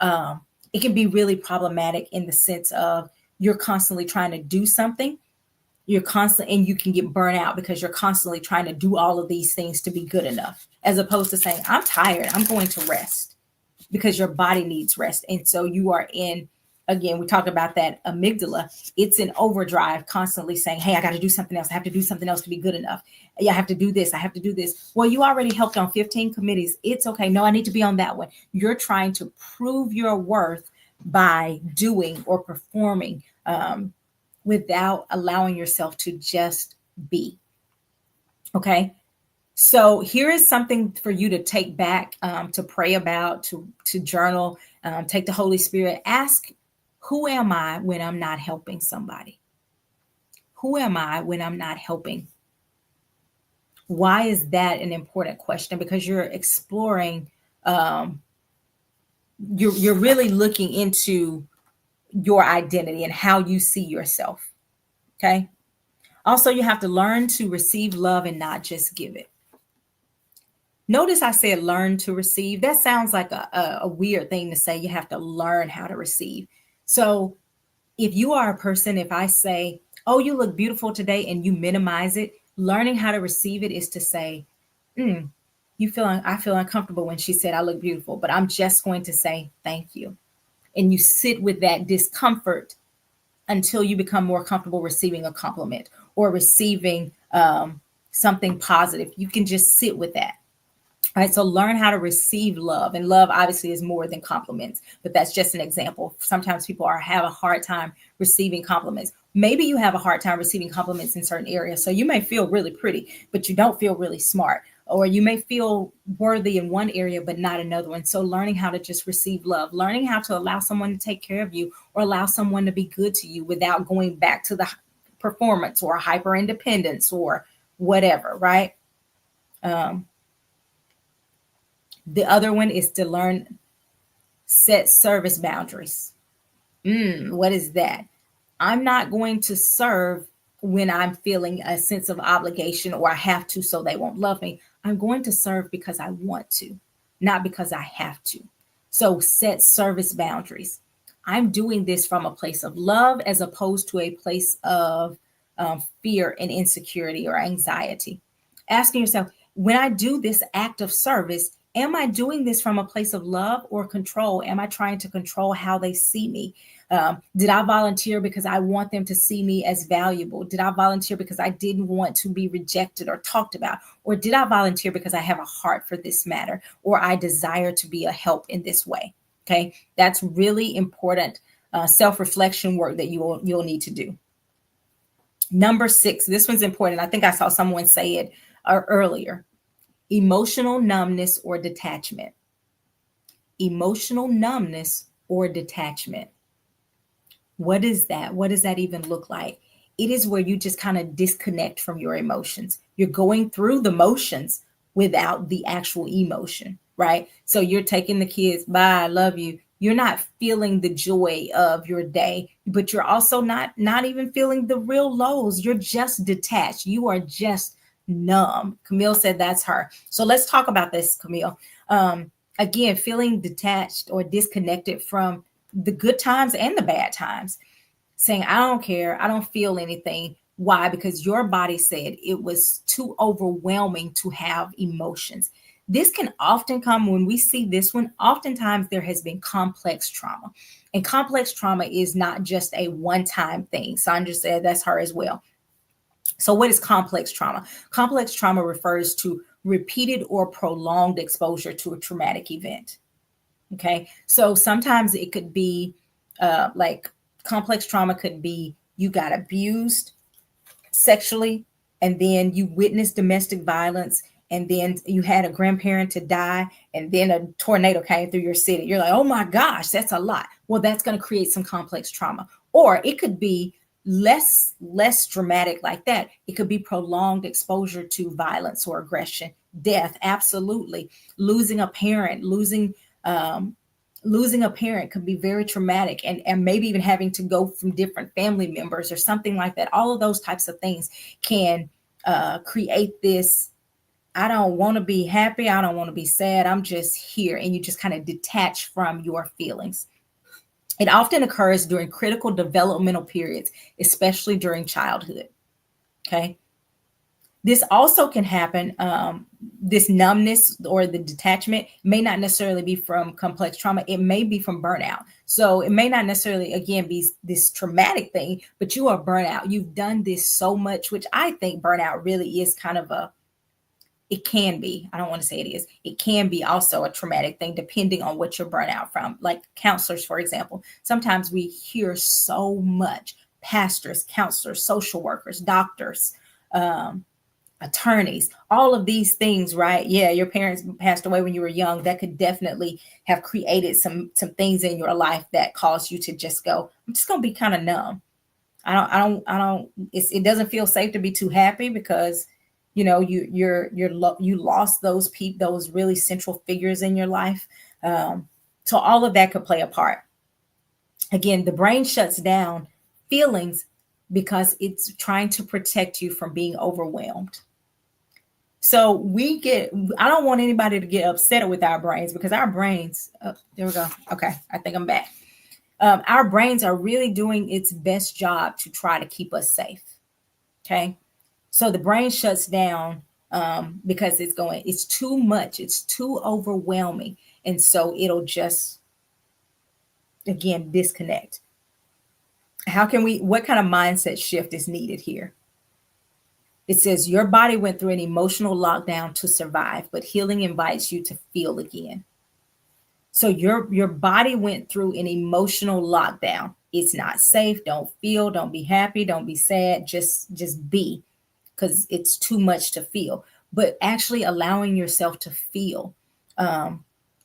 it can be really problematic in the sense of you're constantly trying to do something. And you can get burnt out because you're constantly trying to do all of these things to be good enough, as opposed to saying, I'm tired, I'm going to rest, because your body needs rest. And so you are again, we talked about that amygdala. It's in overdrive, constantly saying, hey, I got to do something else. I have to do something else to be good enough. Yeah, I have to do this. I have to do this. Well, you already helped on 15 committees. It's okay. No, I need to be on that one. You're trying to prove your worth by doing or performing without allowing yourself to just be. Okay. So here is something for you to take back, to pray about, to journal, take the Holy Spirit. Ask, who am I when I'm not helping somebody? Who am I when I'm not helping? Why is that an important question? Because you're exploring, you're really looking into your identity and how you see yourself. Okay. Also, you have to learn to receive love and not just give it. Notice I said learn to receive. That sounds like a weird thing to say. You have to learn how to receive. So if you are a person, if I say, oh, you look beautiful today, and you minimize it, learning how to receive it is to say, I feel uncomfortable when she said I look beautiful, but I'm just going to say thank you. And you sit with that discomfort until you become more comfortable receiving a compliment or receiving something positive. You can just sit with that. All right, so learn how to receive love. And love obviously is more than compliments, but that's just an example. Sometimes people have a hard time receiving compliments. Maybe you have a hard time receiving compliments in certain areas. So you may feel really pretty, but you don't feel really smart. Or you may feel worthy in one area, but not another one. So learning how to just receive love, learning how to allow someone to take care of you or allow someone to be good to you without going back to the performance or hyper independence or whatever, right? The other one is to learn, set service boundaries. What is that? I'm not going to serve when I'm feeling a sense of obligation or I have to so they won't love me. I'm going to serve because I want to, not because I have to. So set service boundaries. I'm doing this from a place of love as opposed to a place of fear and insecurity or anxiety. Asking yourself, when I do this act of service, am I doing this from a place of love or control? Am I trying to control how they see me? Did I volunteer because I want them to see me as valuable? Did I volunteer because I didn't want to be rejected or talked about? Or did I volunteer because I have a heart for this matter or I desire to be a help in this way? Okay, that's really important self-reflection work that you'll need to do. Number 6, this one's important. I think I saw someone say it earlier. Emotional numbness or detachment. Emotional numbness or detachment. What is that? What does that even look like? It is where you just kind of disconnect from your emotions. You're going through the motions without the actual emotion, right? So you're taking the kids, bye, I love you. You're not feeling the joy of your day, but you're also not even feeling the real lows. You're just detached. You are just numb. Camille said that's her. So let's talk about this, Camille. Again, feeling detached or disconnected from the good times and the bad times, saying, I don't care, I don't feel anything. Why? Because your body said it was too overwhelming to have emotions. This can often come when we see this one. Oftentimes, there has been complex trauma, and complex trauma is not just a one time thing. Sandra said that's her as well. So, what is complex trauma? Complex trauma refers to repeated or prolonged exposure to a traumatic event. Okay. So sometimes it could be like complex trauma could be you got abused sexually, and then you witnessed domestic violence, and then you had a grandparent to die, and then a tornado came through your city. You're like, oh my gosh, that's a lot. Well, that's going to create some complex trauma. Or it could be less dramatic like that. It could be prolonged exposure to violence or aggression, death, absolutely. Losing a parent, um, losing a parent could be very traumatic, and maybe even having to go from different family members or something like that. All of those types of things can create this, I don't want to be happy, I don't want to be sad, I'm just here, and you just kind of detach from your feelings. It often occurs during critical developmental periods, especially during childhood. Okay. This also can happen. This numbness or the detachment may not necessarily be from complex trauma. It may be from burnout. So it may not necessarily, again, be this traumatic thing, but you are burnout. You've done this so much, which I think burnout really is kind of it can be, I don't want to say it is, it can be also a traumatic thing depending on what you're burnt out from. Like counselors, for example, sometimes we hear so much, pastors, counselors, social workers, doctors, um, attorneys, all of these things, right? Yeah, your parents passed away when you were young. That could definitely have created some things in your life that caused you to just go, I'm just gonna be kind of numb. It doesn't feel safe to be too happy because you lost those really central figures in your life. So all of that could play a part. Again, the brain shuts down feelings because it's trying to protect you from being overwhelmed. So I don't want anybody to get upset with our brains, because our brains, there we go. Okay, I think I'm back. Our brains are really doing its best job to try to keep us safe. Okay. So the brain shuts down because it's too much, it's too overwhelming. And so it'll just, again, disconnect. What kind of mindset shift is needed here? It says your body went through an emotional lockdown to survive, but healing invites you to feel again. So your body went through an emotional lockdown. It's not safe. Don't feel, don't be happy, don't be sad. Just be, because it's too much to feel. But actually allowing yourself to feel,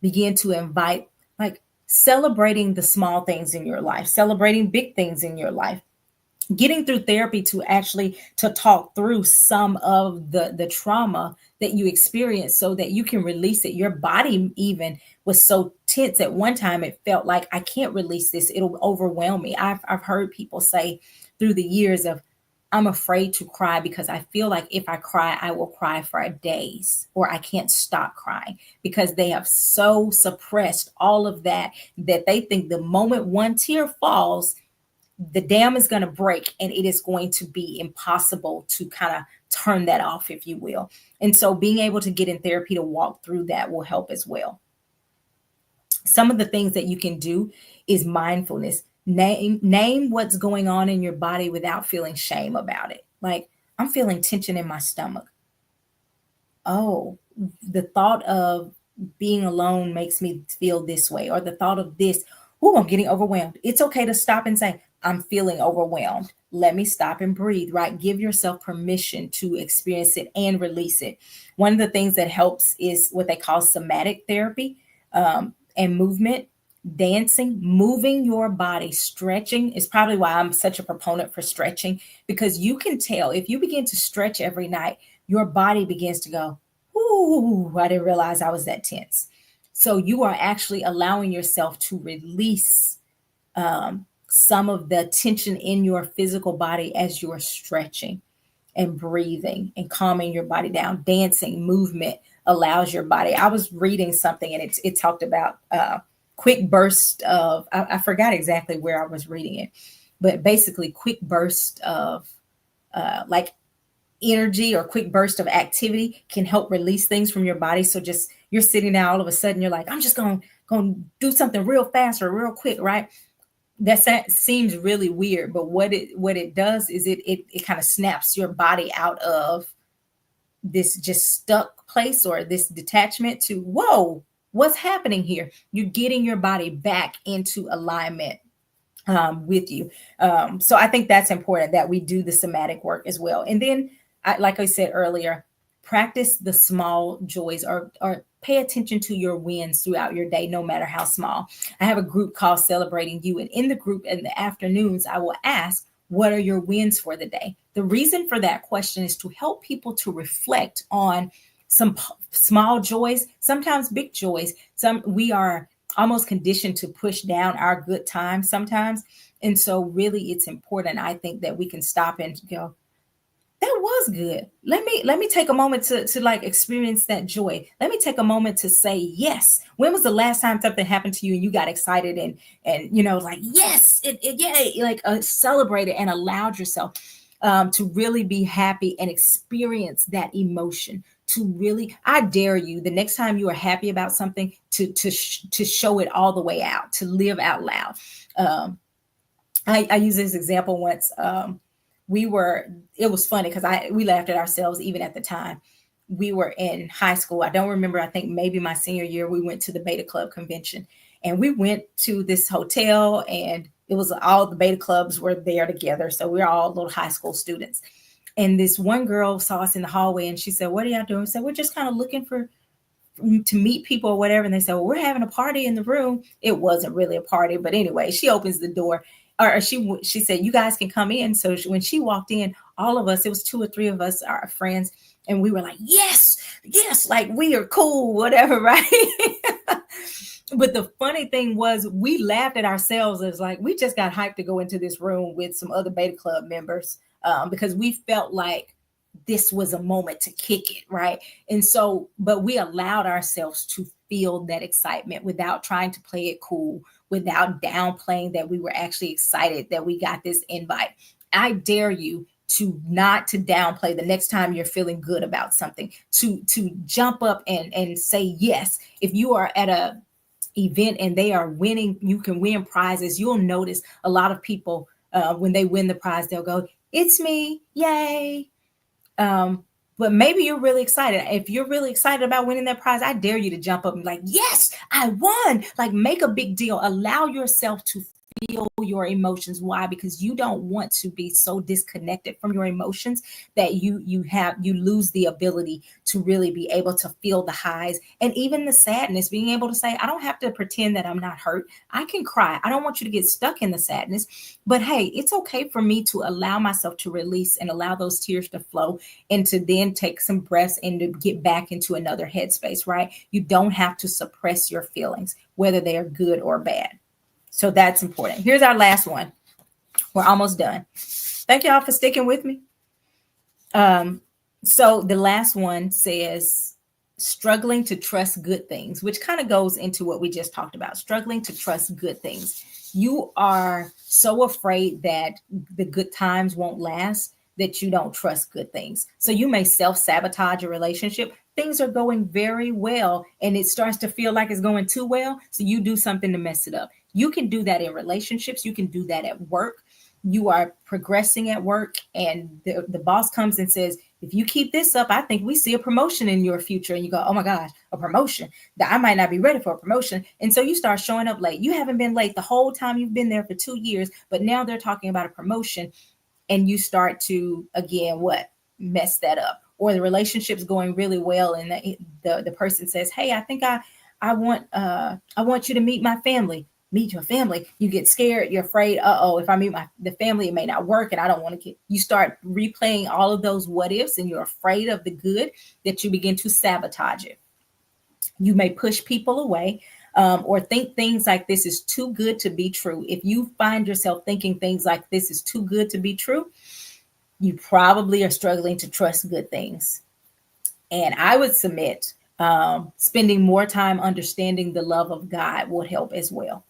begin to invite, like celebrating the small things in your life, celebrating big things in your life, getting through therapy to talk through some of the trauma that you experience so that you can release it. Your body even was so tense at one time. It felt like I can't release this. It'll overwhelm me. I've heard people say through the years of, I'm afraid to cry because I feel like if I cry, I will cry for days, or I can't stop crying, because they have so suppressed all of that that they think the moment one tear falls, the dam is going to break and it is going to be impossible to kind of turn that off, if you will. And so being able to get in therapy to walk through that will help as well. Some of the things that you can do is mindfulness. Name what's going on in your body without feeling shame about it. Like, I'm feeling tension in my stomach. Oh, the thought of being alone makes me feel this way, or the thought of this, oh, I'm getting overwhelmed. It's okay to stop and say, I'm feeling overwhelmed. Let me stop and breathe, right? Give yourself permission to experience it and release it. One of the things that helps is what they call somatic therapy, and movement. Dancing, moving your body, stretching is probably why I'm such a proponent for stretching, because you can tell if you begin to stretch every night, your body begins to go, ooh, I didn't realize I was that tense. So you are actually allowing yourself to release some of the tension in your physical body as you're stretching and breathing and calming your body down. Dancing, movement allows your body. I was reading something and it talked about quick burst of, I forgot exactly where I was reading it, but basically quick burst of like energy or quick burst of activity can help release things from your body. So just you're sitting down, all of a sudden you're like, I'm just going to do something real fast or real quick, right? That seems really weird, but what it does is it kind of snaps your body out of this just stuck place or this detachment to, whoa, what's happening here? You're getting your body back into alignment with you. So I think that's important that we do the somatic work as well. And then, like I said earlier, practice the small joys, or pay attention to your wins throughout your day, no matter how small. I have a group called Celebrating You. And in the group in the afternoons, I will ask, what are your wins for the day? The reason for that question is to help people to reflect on some small joys, sometimes big joys. We are almost conditioned to push down our good times sometimes. And so really it's important, I think, that we can stop and go, that was good. Let me take a moment to like experience that joy. Let me take a moment to say yes. When was the last time something happened to you and you got excited and like, yes, yay, like celebrated and allowed yourself to really be happy and experience that emotion. To really, I dare you, the next time you are happy about something, to show it all the way out, to live out loud. I use this example once. It was funny because we laughed at ourselves even at the time. We were in high school. I don't remember. I think maybe my senior year, we went to the Beta Club convention, and we went to this hotel, and it was all the Beta Clubs were there together. So we we're all little high school students. And this one girl saw us in the hallway and she said, what are y'all doing? We said, we're just kind of looking to meet people or whatever. And they said, well, we're having a party in the room. It wasn't really a party, but anyway, she opens the door, or she said, you guys can come in. So when she walked in, all of us, it was 2 or 3 of us, our friends, and we were like, yes, like we are cool, whatever, right? But the funny thing was, we laughed at ourselves as like, we just got hyped to go into this room with some other Beta Club members, because we felt like this was a moment to kick it, right? And so, but we allowed ourselves to feel that excitement without trying to play it cool, without downplaying that we were actually excited that we got this invite. I dare you to not to downplay the next time you're feeling good about something, to jump up and say yes. If you are at a event and they are winning, you can win prizes. You'll notice a lot of people, when they win the prize, they'll go, it's me, yay. But maybe you're really excited. If you're really excited about winning that prize, I dare you to jump up and be like, yes, I won. Like, make a big deal. Allow yourself to feel your emotions. Why? Because you don't want to be so disconnected from your emotions that you lose the ability to really be able to feel the highs and even the sadness. Being able to say, I don't have to pretend that I'm not hurt. I can cry. I don't want you to get stuck in the sadness, but hey, it's okay for me to allow myself to release and allow those tears to flow and to then take some breaths and to get back into another headspace, right? You don't have to suppress your feelings, whether they are good or bad. So that's important. Here's our last one. We're almost done. Thank y'all for sticking with me. So the last one says struggling to trust good things, which kind of goes into what we just talked about, struggling to trust good things. You are so afraid that the good times won't last that you don't trust good things. So you may self-sabotage a relationship. Things are going very well and it starts to feel like it's going too well. So you do something to mess it up. You can do that in relationships. You can do that at work. You are progressing at work and the boss comes and says, if you keep this up, I think we see a promotion in your future. And you go, oh my gosh, a promotion. That I might not be ready for a promotion. And so you start showing up late. You haven't been late the whole time you've been there for 2 years, but now they're talking about a promotion and you start to, again, what? Mess that up. Or the relationship's going really well and the person says, hey, I think I want you to meet my family. Meet your family. You get scared. You're afraid. If I meet the family, it may not work, and I don't want to get. You start replaying all of those what ifs, and you're afraid of the good that you begin to sabotage it. You may push people away, or think things like this is too good to be true. If you find yourself thinking things like this is too good to be true, you probably are struggling to trust good things. And I would submit spending more time understanding the love of God would help as well.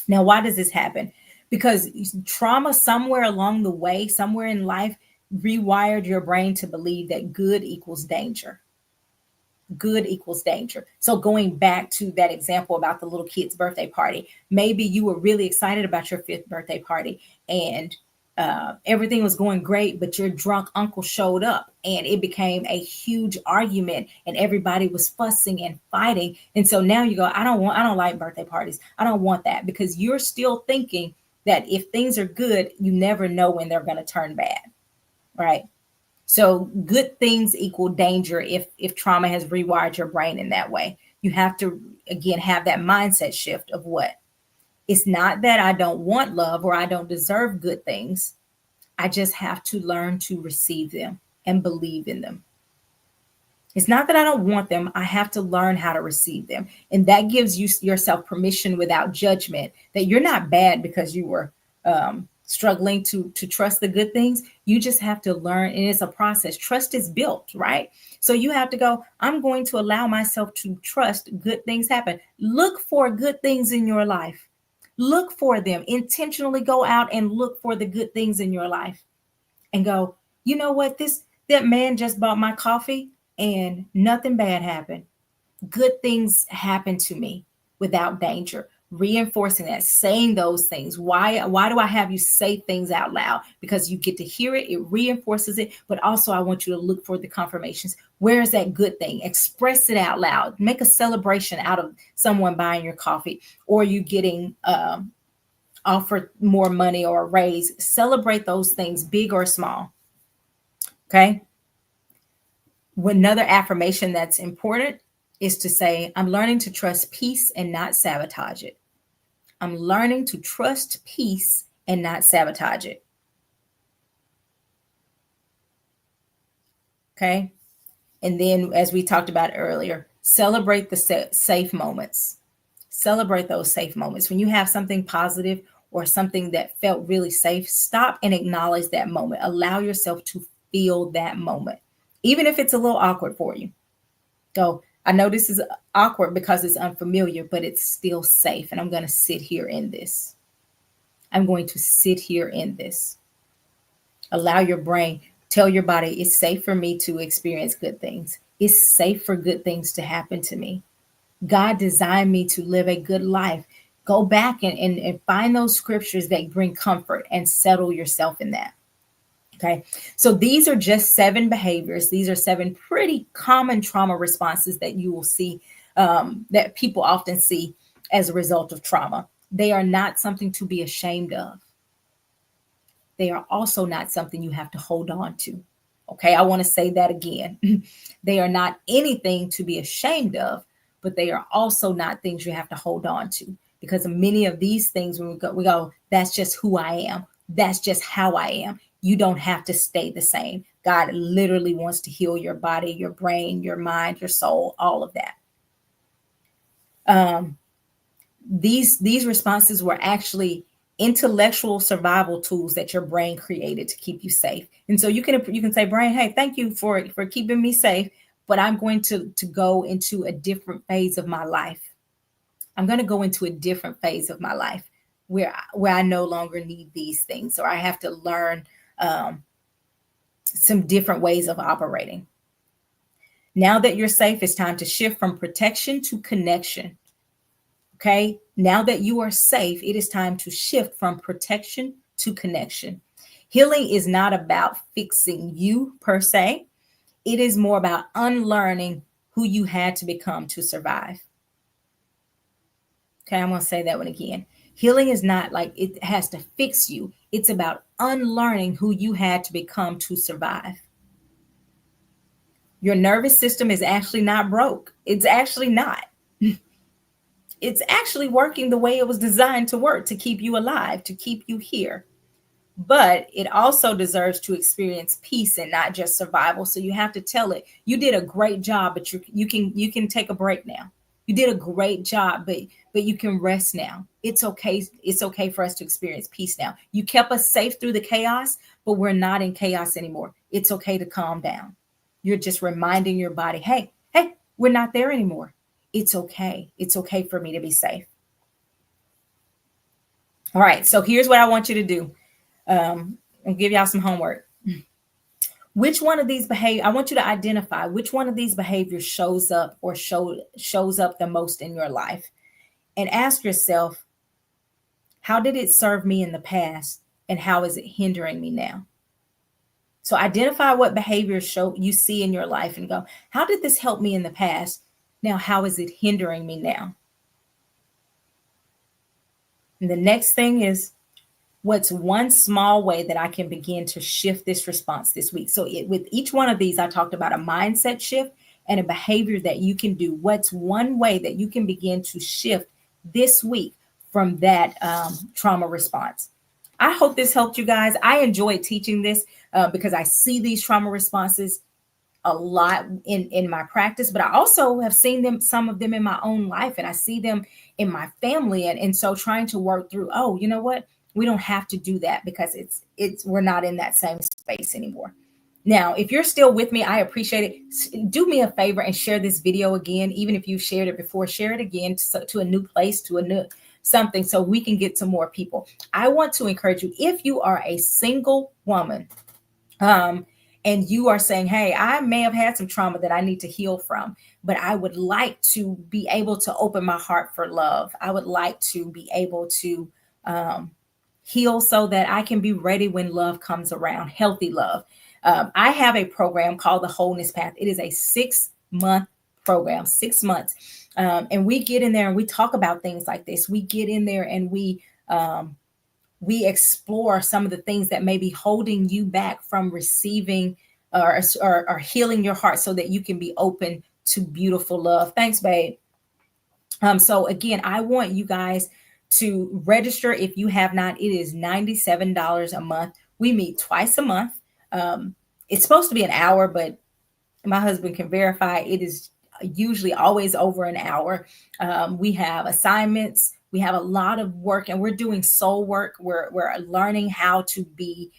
Now, why does this happen? Because trauma somewhere along the way, somewhere in life, rewired your brain to believe that good equals danger. Good equals danger. So going back to that example about the little kid's birthday party, maybe you were really excited about your 5th birthday party and everything was going great, but your drunk uncle showed up and it became a huge argument and everybody was fussing and fighting. And so now you go, I don't like birthday parties. I don't want that, because you're still thinking that if things are good, you never know when they're going to turn bad. Right. So good things equal danger if trauma has rewired your brain in that way. You have to, again, have that mindset shift of what? It's not that I don't want love or I don't deserve good things. I just have to learn to receive them and believe in them. It's not that I don't want them. I have to learn how to receive them. And that gives you yourself permission without judgment that you're not bad because you were struggling to trust the good things. You just have to learn. And it's a process. Trust is built, right? So you have to go, I'm going to allow myself to trust good things happen. Look for good things in your life. Look for them. Intentionally go out and look for the good things in your life and go, you know what? That man just bought my coffee and nothing bad happened. Good things happen to me without danger. Reinforcing that, saying those things. Why do I have you say things out loud? Because you get to hear it, it reinforces it, but also I want you to look for the confirmations. Where is that good thing? Express it out loud. Make a celebration out of someone buying your coffee or you getting offered more money or a raise. Celebrate those things, big or small. Okay. Another affirmation that's important is to say, I'm learning to trust peace and not sabotage it. I'm learning to trust peace and not sabotage it. Okay. And then, as we talked about earlier, celebrate the safe moments. Celebrate those safe moments. When you have something positive or something that felt really safe, stop and acknowledge that moment. Allow yourself to feel that moment, even if it's a little awkward for you. Go, I know this is awkward because it's unfamiliar, but it's still safe. And I'm going to sit here in this. I'm going to sit here in this. Allow your brain, tell your body it's safe for me to experience good things. It's safe for good things to happen to me. God designed me to live a good life. Go back and find those scriptures that bring comfort and settle yourself in that. Okay, so these are just 7 behaviors. These are 7 pretty common trauma responses that you will see, that people often see as a result of trauma. They are not something to be ashamed of. They are also not something you have to hold on to. Okay, I want to say that again. They are not anything to be ashamed of, but they are also not things you have to hold on to, because many of these things, when we go, that's just who I am. That's just how I am. You don't have to stay the same. God literally wants to heal your body, your brain, your mind, your soul, all of that. These responses were actually intellectual survival tools that your brain created to keep you safe. And so you can say, brain, hey, thank you for keeping me safe, but I'm going to go into a different phase of my life. I'm going to go into a different phase of my life where I no longer need these things, or I have to learn some different ways of operating. Now that you're safe, it's time to shift from protection to connection. Okay, now that you are safe, it is time to shift from protection to connection. Healing is not about fixing you per se. It is more about unlearning who you had to become to survive. Okay, I'm going to say that one again. Healing is not like it has to fix you. It's about unlearning who you had to become to survive. Your nervous system is actually not broke. It's actually not. It's actually working the way it was designed to work, to keep you alive, to keep you here. But it also deserves to experience peace and not just survival. So you have to tell it, you did a great job, but you can take a break now. You did a great job, but you can rest now. It's okay. It's okay for us to experience peace now. You kept us safe through the chaos, but we're not in chaos anymore. It's okay to calm down. You're just reminding your body, hey, we're not there anymore. It's okay. It's okay for me to be safe. All right. So here's what I want you to do. I'll give y'all some homework. Which one of these behaviors, I want you to identify which one of these behaviors shows up or shows up the most in your life, and ask yourself, how did it serve me in the past and how is it hindering me now? So identify what behaviors you see in your life and go, how did this help me in the past? Now, how is it hindering me now? And the next thing is, what's one small way that I can begin to shift this response this week? So with each one of these, I talked about a mindset shift and a behavior that you can do. What's one way that you can begin to shift this week from that trauma response? I hope this helped you guys. I enjoyed teaching this because I see these trauma responses a lot in my practice, but I also have seen some of them in my own life, and I see them in my family. And so trying to work through, oh, you know what? We don't have to do that because we're not in that same space anymore. Now, if you're still with me, I appreciate it. Do me a favor and share this video again. Even if you've shared it before, share it again to a new place, to a new something, so we can get to more people. I want to encourage you, if you are a single woman, and you are saying, hey, I may have had some trauma that I need to heal from, but I would like to be able to open my heart for love. I would like to be able to heal so that I can be ready when love comes around, healthy love. I have a program called the Wholeness Path. It is a 6-month program, 6 months. And we get in there and we talk about things like this. We get in there and we explore some of the things that may be holding you back from receiving or healing your heart so that you can be open to beautiful love. Thanks, babe. So again, I want you guys to register if you have not. It is $97 a month. We meet twice a month. It's supposed to be an hour, but my husband can verify it is usually always over an hour. We have assignments. We have a lot of work, and we're doing soul work. We're learning how to be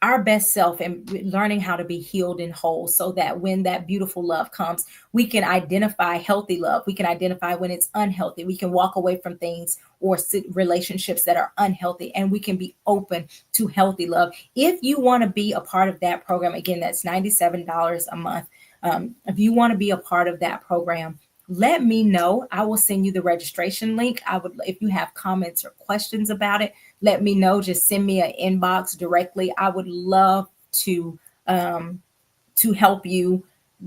our best self and learning how to be healed and whole, so that when that beautiful love comes, we can identify healthy love. We can identify when it's unhealthy. We can walk away from things or relationships that are unhealthy, and we can be open to healthy love. If you want to be a part of that program, again, that's $97 a month. If you want to be a part of that program, let me know. I will send you the registration link. If you have comments or questions about it, let me know. Just send me an inbox directly. I would love to help you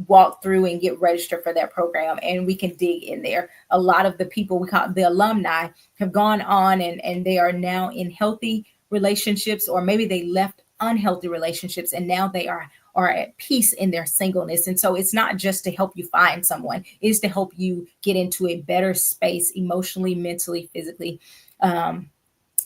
walk through and get registered for that program, and we can dig in there. A lot of the people, we call the alumni, have gone on and they are now in healthy relationships, or maybe they left unhealthy relationships and now they are at peace in their singleness. And so it's not just to help you find someone, it is to help you get into a better space emotionally, mentally, physically,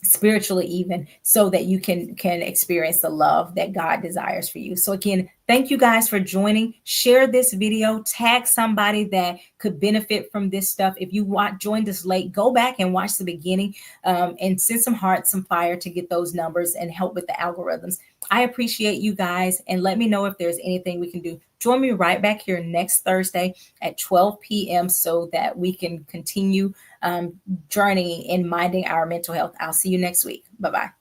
spiritually, even, so that you can experience the love that God desires for you. So again, thank you guys for joining. Share this video, tag somebody that could benefit from this stuff. If you joined us late, go back and watch the beginning, and send some hearts, some fire to get those numbers and help with the algorithms. I appreciate you guys, and let me know if there's anything we can do. Join me right back here next Thursday at 12 p.m. so that we can continue journeying in minding our mental health. I'll see you next week. Bye-bye.